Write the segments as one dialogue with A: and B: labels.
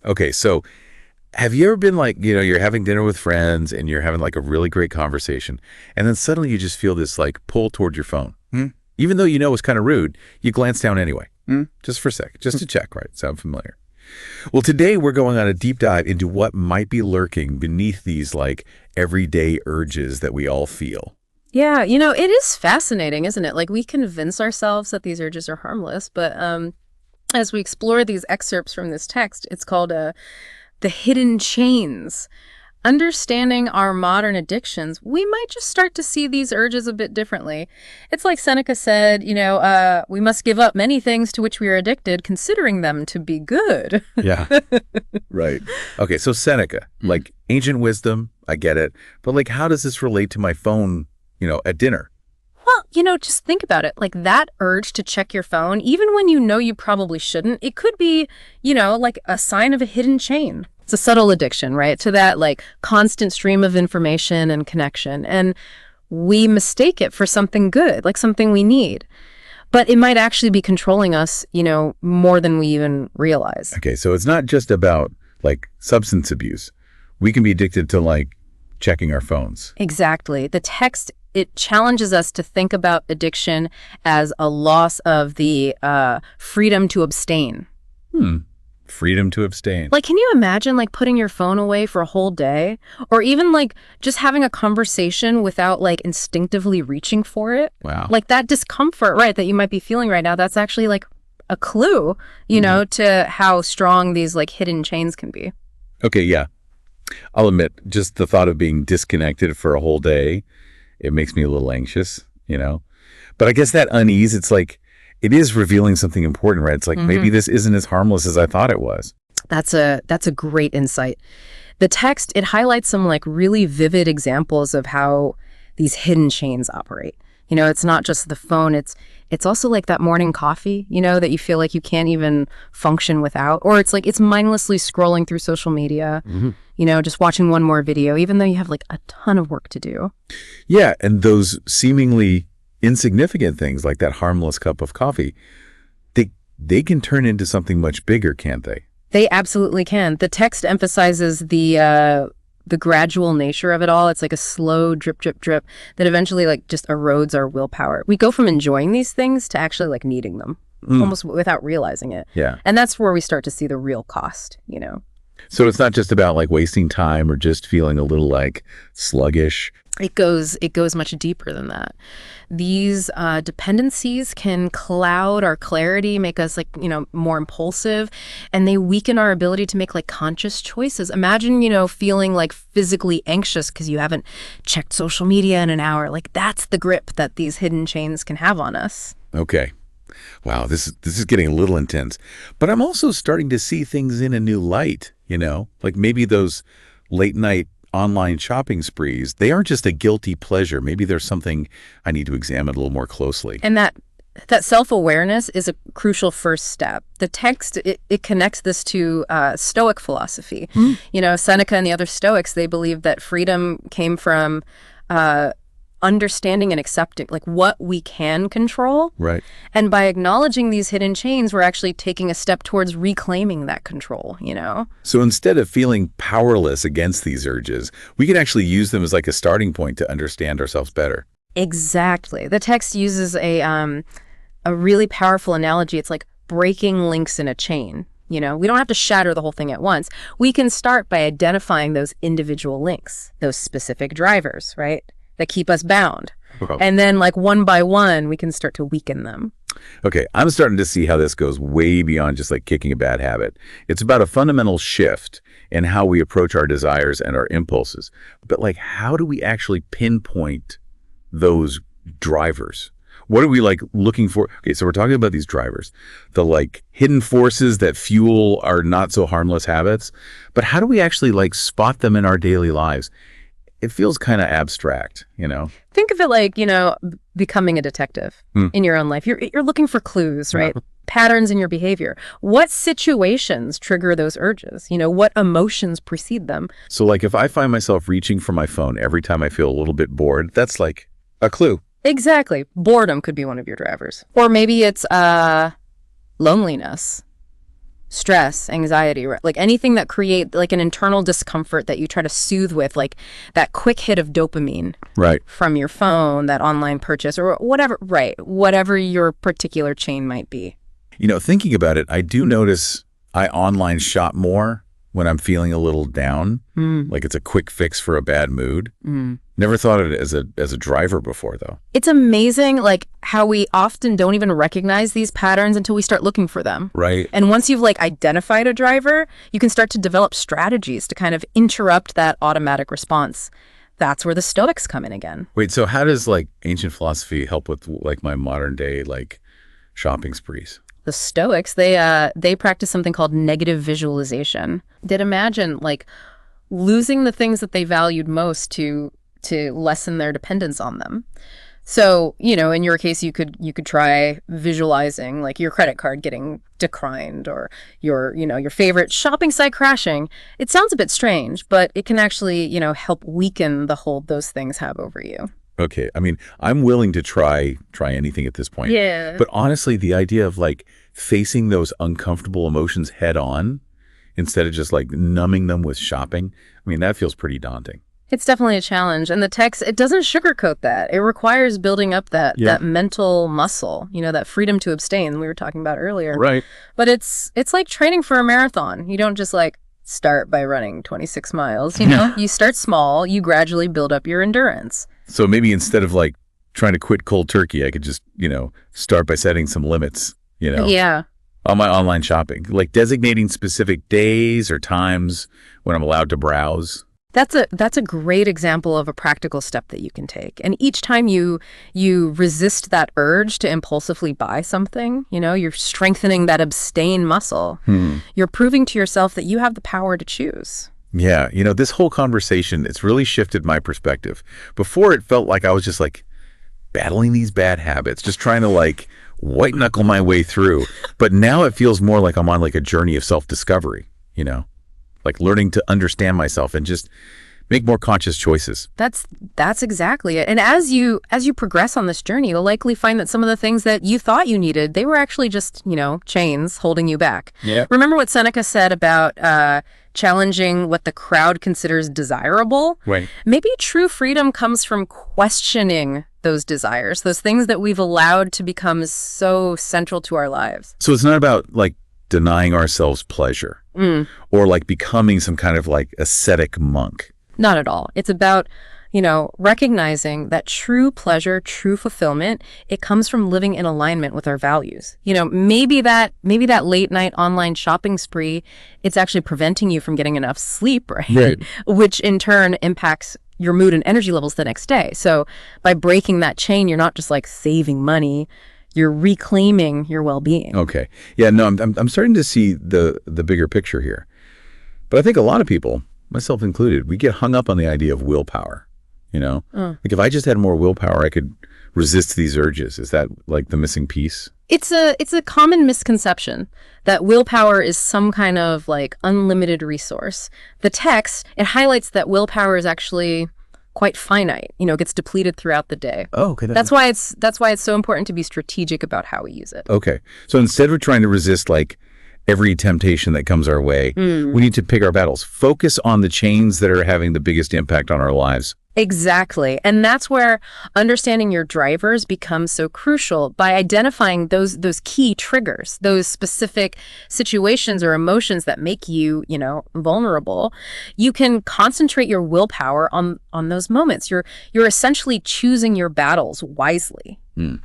A: Okay, so have you ever been like, you're having dinner with friends and you're having like a really great conversation, and then suddenly you just feel this like pull toward your phone? Even though you know it's kind of rude, you glance down anyway, just for a sec, just to check, right? Sound familiar? Well, today we're going on a deep dive into what might be lurking beneath these like everyday urges that we all feel.
B: Yeah, it is fascinating, isn't it? Like we convince ourselves that these urges are harmless, but as we explore these excerpts from this text, it's called The Hidden Chains. Understanding our modern addictions, we might just start to see these urges a bit differently. It's like Seneca said, we must give up many things to which we are addicted, considering them to be good.
A: Yeah, right. Okay, so Seneca, like ancient wisdom, I get it. But like, how does this relate to my phone, at dinner?
B: Well, just think about it. Like that urge to check your phone, even when you know you probably shouldn't, it could be, like a sign of a hidden chain. It's a subtle addiction, right? To that like constant stream of information and connection. And we mistake it for something good, like something we need. But it might actually be controlling us, more than we even realize.
A: Okay, so it's not just about like substance abuse. We can be addicted to like checking our phones.
B: Exactly. The text, it challenges us to think about addiction as a loss of the freedom to abstain.
A: Freedom to abstain.
B: Like, can you imagine like putting your phone away for a whole day? Or even like just having a conversation without like instinctively reaching for it?
A: Wow.
B: Like that discomfort, right, that you might be feeling right now, that's actually like a clue, to how strong these like hidden chains can be.
A: Okay, yeah. I'll admit, just the thought of being disconnected for a whole day, it makes me a little anxious, But I guess that unease, it's like, it is revealing something important, right? It's like, maybe this isn't as harmless as I thought it was.
B: That's a great insight. The text, it highlights some like really vivid examples of how these hidden chains operate. It's not just the phone, it's also like that morning coffee, that you feel like you can't even function without. Or it's like it's mindlessly scrolling through social media, just watching one more video, even though you have like a ton of work to do.
A: Yeah, and those seemingly insignificant things like that harmless cup of coffee, they can turn into something much bigger, can't they?
B: They absolutely can. The text emphasizes the gradual nature of it all. It's like a slow drip, drip, drip that eventually like just erodes our willpower. We go from enjoying these things to actually like needing them, almost without realizing it.
A: Yeah.
B: And that's where we start to see the real cost,
A: So it's not just about like wasting time or just feeling a little like sluggish.
B: It goes much deeper than that. These dependencies can cloud our clarity, make us like, more impulsive, and they weaken our ability to make like conscious choices. Imagine, feeling like physically anxious because you haven't checked social media in an hour. Like that's the grip that these hidden chains can have on us.
A: Okay. Wow, this is getting a little intense. But I'm also starting to see things in a new light, like maybe those late night online shopping sprees, they aren't just a guilty pleasure. Maybe there's something I need to examine a little more closely.
B: And that self-awareness is a crucial first step. The text, it connects this to Stoic philosophy. Seneca and the other Stoics, they believed that freedom came from understanding and accepting like what we can control.
A: Right.
B: And by acknowledging these hidden chains, we're actually taking a step towards reclaiming that control,
A: So instead of feeling powerless against these urges, we can actually use them as like a starting point to understand ourselves better.
B: Exactly. The text uses a really powerful analogy. It's like breaking links in a chain. We don't have to shatter the whole thing at once. We can start by identifying those individual links, those specific drivers, right, that keep us bound. And then like one by one, we can start to weaken them.
A: Okay, I'm starting to see how this goes way beyond just like kicking a bad habit. It's about a fundamental shift in how we approach our desires and our impulses. But like, how do we actually pinpoint those drivers? What are we like looking for? Okay, so we're talking about these drivers, the like hidden forces that fuel our not so harmless habits. But how do we actually like spot them in our daily lives? It feels kind of abstract,
B: Think of it like, becoming a detective in your own life. You're looking for clues, right? Patterns in your behavior. What situations trigger those urges? What emotions precede them?
A: So like if I find myself reaching for my phone every time I feel a little bit bored, that's like a clue.
B: Exactly. Boredom could be one of your drivers. Or maybe it's loneliness. stress, anxiety, right? Like anything that create like an internal discomfort that you try to soothe with, like that quick hit of dopamine
A: Right.
B: from your phone, that online purchase, or whatever, right? Whatever your particular chain might be.
A: Thinking about it, I do notice I online shop more when I'm feeling a little down, like it's a quick fix for a bad mood. Never thought of it as a driver before, though.
B: It's amazing, like how we often don't even recognize these patterns until we start looking for them.
A: Right.
B: And once you've like identified a driver, you can start to develop strategies to kind of interrupt that automatic response. That's where the Stoics come in again.
A: Wait, so how does like ancient philosophy help with like my modern day like shopping sprees?
B: The Stoics, they practice something called negative visualization. They'd imagine like losing the things that they valued most to lessen their dependence on them. So, in your case, you could try visualizing like your credit card getting declined or your favorite shopping site crashing. It sounds a bit strange, but it can actually, help weaken the hold those things have over you.
A: Okay, I mean, I'm willing to try anything at this point.
B: Yeah.
A: But honestly, the idea of like facing those uncomfortable emotions head on instead of just like numbing them with shopping, I mean, that feels pretty daunting.
B: It's definitely a challenge. And the text, it doesn't sugarcoat that. It requires building up that mental muscle, that freedom to abstain we were talking about earlier.
A: Right.
B: But it's like training for a marathon. You don't just like start by running 26 miles, You start small, you gradually build up your endurance.
A: So maybe instead of like trying to quit cold turkey, I could just, start by setting some limits,
B: Yeah.
A: on my online shopping, like designating specific days or times when I'm allowed to browse.
B: That's a great example of a practical step that you can take. And each time you resist that urge to impulsively buy something, you're strengthening that abstain muscle. You're proving to yourself that you have the power to choose.
A: Yeah, this whole conversation, it's really shifted my perspective. Before it felt like I was just like battling these bad habits, just trying to like white knuckle my way through. But now it feels more like I'm on like a journey of self-discovery, like learning to understand myself and just make more conscious choices.
B: That's exactly it. And as you progress on this journey, you'll likely find that some of the things that you thought you needed, they were actually just, chains holding you back.
A: Yeah.
B: Remember what Seneca said about challenging what the crowd considers desirable?
A: Right.
B: Maybe true freedom comes from questioning those desires, those things that we've allowed to become so central to our lives.
A: So it's not about like denying ourselves pleasure or like becoming some kind of like ascetic monk.
B: Not at all. It's about, recognizing that true pleasure, true fulfillment, it comes from living in alignment with our values. Maybe that late night online shopping spree, it's actually preventing you from getting enough sleep, right? Which in turn impacts your mood and energy levels the next day. So by breaking that chain, you're not just like saving money, you're reclaiming your well-being.
A: Okay. Yeah, no, I'm starting to see the bigger picture here. But I think a lot of people, myself included, we get hung up on the idea of willpower, Like if I just had more willpower, I could resist these urges. Is that like the missing piece?
B: It's a common misconception that willpower is some kind of like unlimited resource. The text, it highlights that willpower is actually quite finite, it gets depleted throughout the day.
A: Oh, okay.
B: That's why it's so important to be strategic about how we use it.
A: Okay. So instead of trying to resist like every temptation that comes our way, we need to pick our battles. Focus on the chains that are having the biggest impact on our lives.
B: Exactly. And that's where understanding your drivers becomes so crucial. By identifying those key triggers, those specific situations or emotions that make you, vulnerable, you can concentrate your willpower on those moments. You're essentially choosing your battles wisely,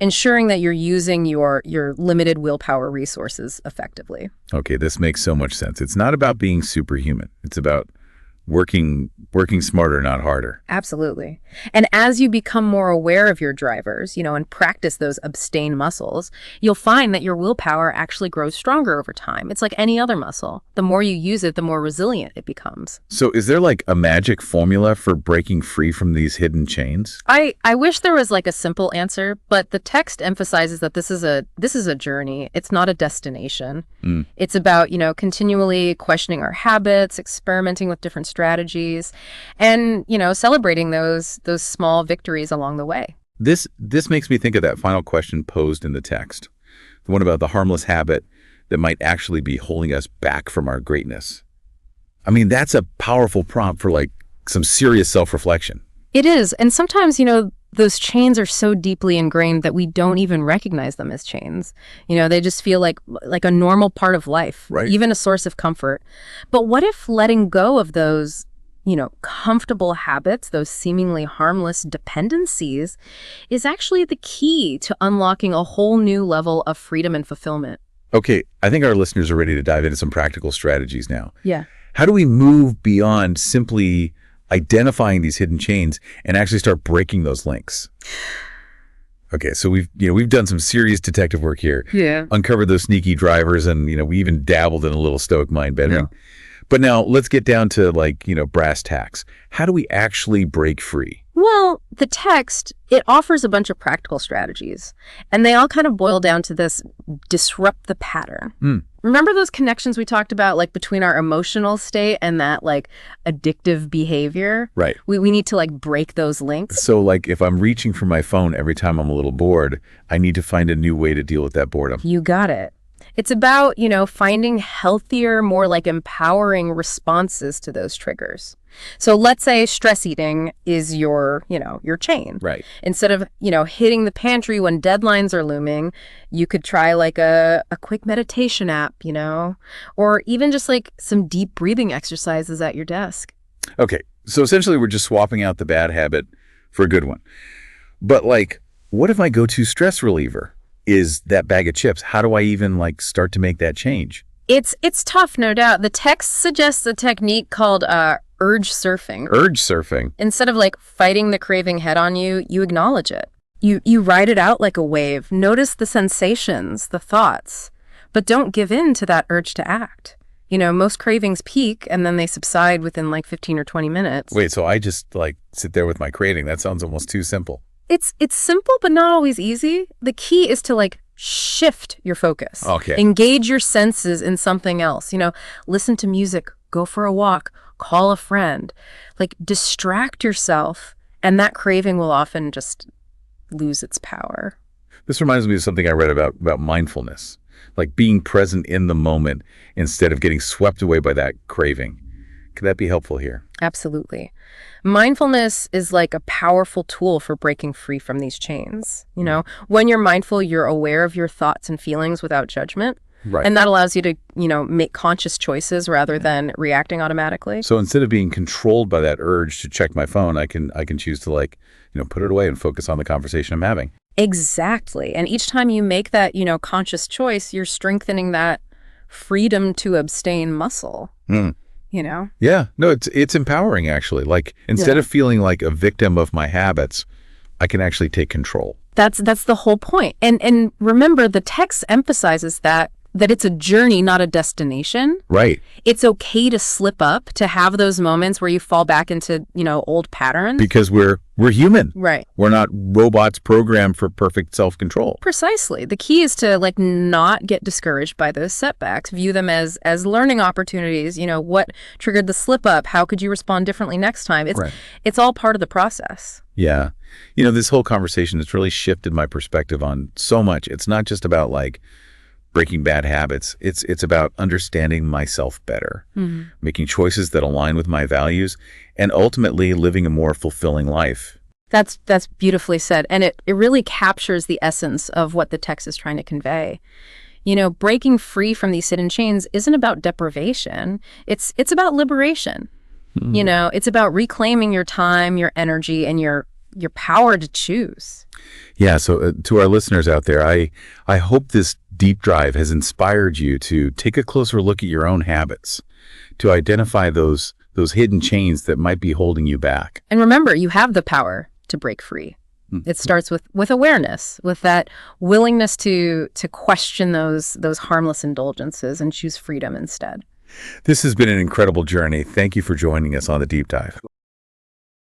B: ensuring that you're using your limited willpower resources effectively.
A: Okay, this makes so much sense. It's not about being superhuman. It's about working smarter, not harder.
B: Absolutely. And as you become more aware of your drivers, and practice those abstain muscles, you'll find that your willpower actually grows stronger over time. It's like any other muscle. The more you use it, the more resilient it becomes.
A: So is there like a magic formula for breaking free from these hidden chains?
B: I wish there was like a simple answer, but the text emphasizes that this is a journey. It's not a destination. It's about, continually questioning our habits, experimenting with different strategies, and, celebrating those small victories along the way.
A: This makes me think of that final question posed in the text, the one about the harmless habit that might actually be holding us back from our greatness? I mean, that's a powerful prompt for like some serious self-reflection.
B: It is. And sometimes, those chains are so deeply ingrained that we don't even recognize them as chains. They just feel like a normal part of life,
A: Right.
B: even a source of comfort. But what if letting go of those, comfortable habits, those seemingly harmless dependencies, is actually the key to unlocking a whole new level of freedom and fulfillment?
A: Okay, I think our listeners are ready to dive into some practical strategies now.
B: Yeah.
A: How do we move beyond simply identifying these hidden chains and actually start breaking those links? Okay, so we've done some serious detective work here.
B: Yeah.
A: Uncovered those sneaky drivers, and we even dabbled in a little Stoic mind bending.
B: Yeah.
A: But now let's get down to brass tacks. How do we actually break free?
B: Well, the text, it offers a bunch of practical strategies, and they all kind of boil down to this: disrupt the pattern. Remember those connections we talked about, between our emotional state and that, addictive behavior?
A: Right.
B: We need to, break those links.
A: So, if I'm reaching for my phone every time I'm a little bored, I need to find a new way to deal with that boredom.
B: You got it. It's about, finding healthier, more empowering responses to those triggers. So let's say stress eating is your chain.
A: Right.
B: Instead of, hitting the pantry when deadlines are looming, you could try a quick meditation app, or even just some deep breathing exercises at your desk.
A: Okay. So essentially we're just swapping out the bad habit for a good one. But what if my go-to stress reliever is that bag of chips? How do I even start to make that change?
B: It's tough, no doubt. The text suggests a technique called urge surfing.
A: Urge surfing.
B: Instead of fighting the craving head on, you acknowledge it. You ride it out like a wave. Notice the sensations, the thoughts, but don't give in to that urge to act. Most cravings peak and then they subside within 15 or 20 minutes.
A: Wait, so I just sit there with my craving? That sounds almost too simple.
B: It's simple, but not always easy. The key is to shift your focus.
A: Okay.
B: Engage your senses in something else. Listen to music, go for a walk, call a friend. Distract yourself, and that craving will often just lose its power.
A: This reminds me of something I read about mindfulness, being present in the moment instead of getting swept away by that craving. Could that be helpful here?
B: Absolutely. Mindfulness is a powerful tool for breaking free from these chains. When you're mindful, you're aware of your thoughts and feelings without judgment.
A: Right.
B: And that allows you to, make conscious choices rather than reacting automatically.
A: So instead of being controlled by that urge to check my phone, I can choose to put it away and focus on the conversation I'm having.
B: Exactly. And each time you make that, conscious choice, you're strengthening that freedom to abstain muscle.
A: Yeah, no, it's empowering, actually. Instead of feeling like a victim of my habits, I can actually take control.
B: That's the whole point. And remember, the text emphasizes that it's a journey, not a destination.
A: Right.
B: It's okay to slip up, to have those moments where you fall back into, old patterns.
A: Because we're human.
B: Right.
A: We're not robots programmed for perfect self-control.
B: Precisely. The key is to not get discouraged by those setbacks. View them as learning opportunities. What triggered the slip up? How could you respond differently next time? It's all part of the process.
A: Yeah. This whole conversation has really shifted my perspective on so much. It's not just about breaking bad habits. It's about understanding myself better, making choices that align with my values, and ultimately living a more fulfilling life.
B: That's beautifully said. And it really captures the essence of what the text is trying to convey. Breaking free from these hidden chains isn't about deprivation. It's about liberation. It's about reclaiming your time, your energy, and your power to choose.
A: Yeah, so to our listeners out there, I hope this deep dive has inspired you to take a closer look at your own habits, to identify those hidden chains that might be holding you back.
B: And remember, you have the power to break free. It starts with awareness, with that willingness to question those harmless indulgences and choose freedom instead.
A: This has been an incredible journey. Thank you for joining us on the deep dive.